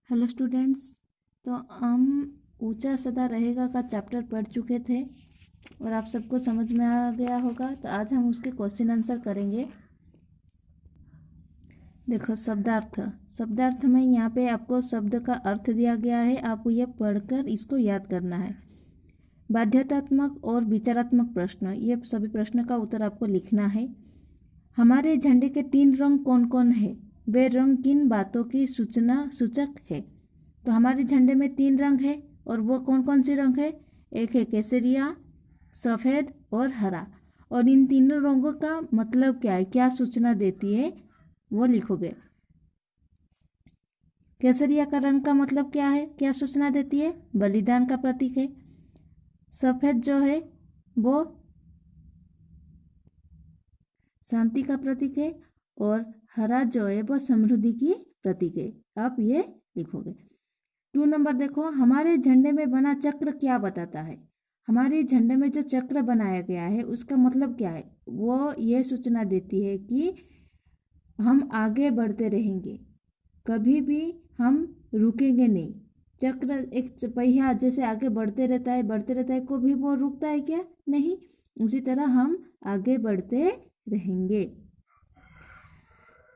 Hello students. तो हम ऊंचा सदा रहेगा का चैप्टर पढ़ चुके थे और आप सबको समझ में आ गया होगा। तो आज हम उसके क्वेश्चन आंसर करेंगे। देखो, शब्दार्थ में यहाँ पे आपको शब्द का अर्थ दिया गया है, आपको यह पढ़कर इसको याद करना है। बाध्यतात्मक और विचारात्मक प्रश्न, ये सभी प्रश्न का उत्तर आपको लिखना है। हमारे झंडे के 3 रंग कौन कौन है? वे रंग किन बातों की सूचक है? तो हमारे झंडे में 3 रंग है और वो कौन कौन सी रंग है? एक है केसरिया, सफ़ेद और हरा। और इन तीनों रंगों का मतलब क्या है, क्या सूचना देती है, वो लिखोगे। केसरिया का रंग का मतलब क्या है, क्या सूचना देती है? बलिदान का प्रतीक है। सफ़ेद जो है वो शांति का प्रतीक है और हरा जो है वो समृद्धि की प्रतीक है। आप ये लिखोगे। 2 नंबर देखो, हमारे झंडे में बना चक्र क्या बताता है? हमारे झंडे में जो चक्र बनाया गया है उसका मतलब क्या है? वो ये सूचना देती है कि हम आगे बढ़ते रहेंगे, कभी भी हम रुकेंगे नहीं। चक्र एक पहिया जैसे आगे बढ़ते रहता है, कभी वो रुकता है क्या? नहीं। उसी तरह हम आगे बढ़ते रहेंगे।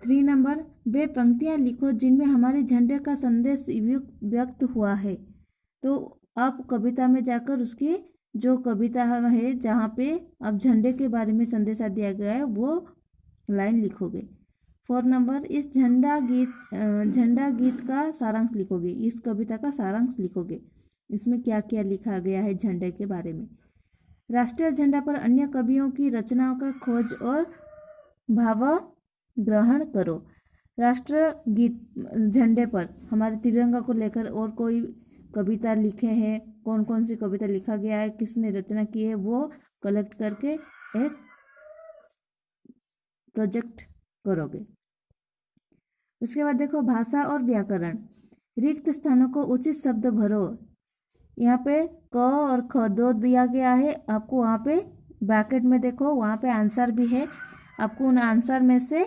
3 नंबर, वे पंक्तियां लिखो जिनमें हमारे झंडे का संदेश व्यक्त हुआ है। तो आप कविता में जाकर उसकी जो कविता है जहाँ पे अब झंडे के बारे में संदेशा दिया गया है वो लाइन लिखोगे। 4 नंबर, इस झंडा गीत का सारांश लिखोगे। इस कविता का सारांश लिखोगे, इसमें क्या क्या लिखा गया है झंडे के बारे में। राष्ट्रीय झंडा पर अन्य कवियों की रचनाओं का खोज और भाव ग्रहण करो। राष्ट्र गीत झंडे पर हमारे तिरंगा को लेकर और कोई कविता लिखे हैं, कौन कौन सी कविता लिखा गया है, किसने रचना की है, वो कलेक्ट करके एक प्रोजेक्ट करोगे। उसके बाद देखो, भाषा और व्याकरण। रिक्त स्थानों को उचित शब्द भरो। यहाँ पे क और ख दो दिया गया है, आपको वहाँ पे ब्रैकेट में देखो, वहाँ पे आंसर भी है। आपको उन आंसर में से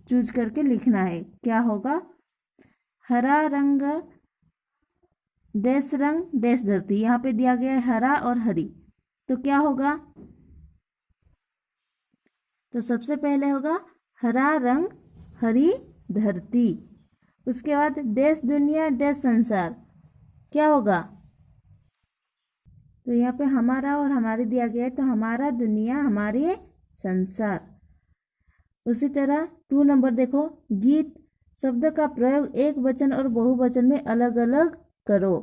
चूज करके लिखना है। क्या होगा? हरा रंग डैश रंग डैश धरती, यहाँ पे दिया गया है हरा और हरी। तो क्या होगा? तो सबसे पहले होगा हरा रंग हरी धरती। उसके बाद डैश दुनिया डैश संसार, क्या होगा? तो यहाँ पे हमारा और हमारे दिया गया है, तो हमारा दुनिया हमारे संसार। उसी तरह 2 नंबर देखो, गीत शब्द का प्रयोग एक वचन और बहुवचन में अलग अलग करो।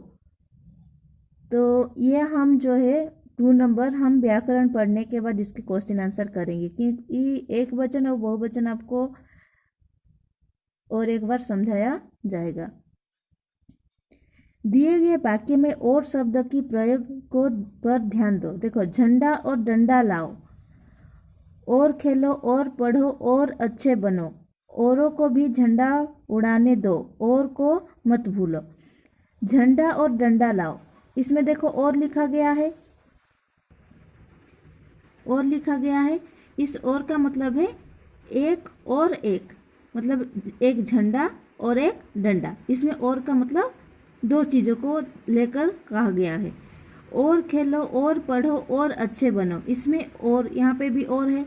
तो ये हम जो है 2 नंबर हम व्याकरण पढ़ने के बाद इसके क्वेश्चन आंसर करेंगे, क्योंकि एक वचन और बहुवचन आपको और एक बार समझाया जाएगा। दिए गए वाक्य में और शब्द की प्रयोग को पर ध्यान दो। देखो, झंडा और डंडा लाओ, और खेलो और पढ़ो और अच्छे बनो, औरों को भी झंडा उड़ाने दो, और को मत भूलो। झंडा और डंडा लाओ, इसमें देखो और लिखा गया है, और लिखा गया है। इस और का मतलब है एक और एक, मतलब एक झंडा और एक डंडा। इसमें और का मतलब 2 चीज़ों को लेकर कहा गया है। और खेलो और पढ़ो और अच्छे बनो, इसमें और, यहाँ पे भी और है,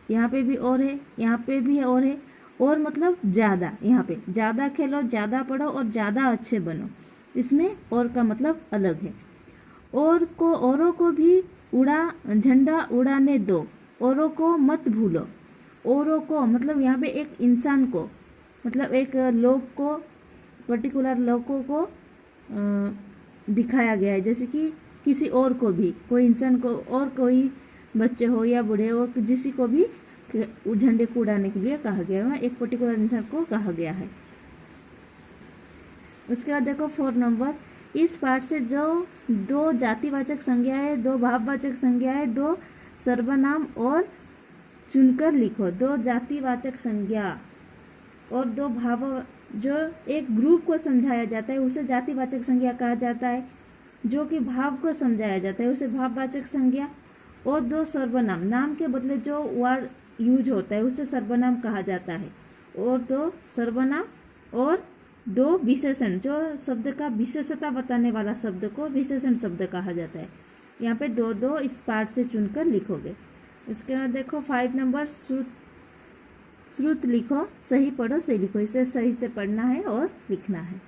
यहाँ पे भी और है, यहाँ पे भी और है। और मतलब ज़्यादा, यहाँ पे ज़्यादा खेलो, ज़्यादा पढ़ो और ज़्यादा अच्छे बनो, इसमें और का मतलब अलग है। औरों को भी झंडा उड़ाने दो, औरों को मत भूलो। औरों को मतलब यहाँ पे एक इंसान को, मतलब एक लोग को, पर्टिकुलर लोगों को दिखाया गया है, जैसे कि किसी और को भी, कोई इंसान को, और कोई बच्चे हो या बूढ़े हो, किसी को भी झंडे को उड़ाने के लिए कहा गया है, एक पर्टिकुलर इंसान को कहा गया है। उसके बाद देखो 4 नंबर, इस पाठ से जो 2 जातिवाचक संज्ञा है, 2 भाववाचक संज्ञा है, 2 सर्वनाम और चुनकर लिखो। 2 जातिवाचक संज्ञा और 2 भाव, जो एक ग्रुप को समझाया जाता है उसे जातिवाचक संज्ञा कहा जाता है, जो कि भाव को समझाया जाता है उसे भाववाचक संज्ञा, और 2 सर्वनाम, नाम के बदले जो वर्ड यूज होता है उसे सर्वनाम कहा जाता है, और 2 सर्वनाम और दो विशेषण, जो शब्द का विशेषता बताने वाला शब्द को विशेषण शब्द कहा जाता है। यहाँ पे दो दो इस पार्ट से चुनकर लिखोगे। उसके बाद देखो 5 नंबर श्रुत लिखो, सही पढ़ो सही लिखो, इसे सही से पढ़ना है और लिखना है।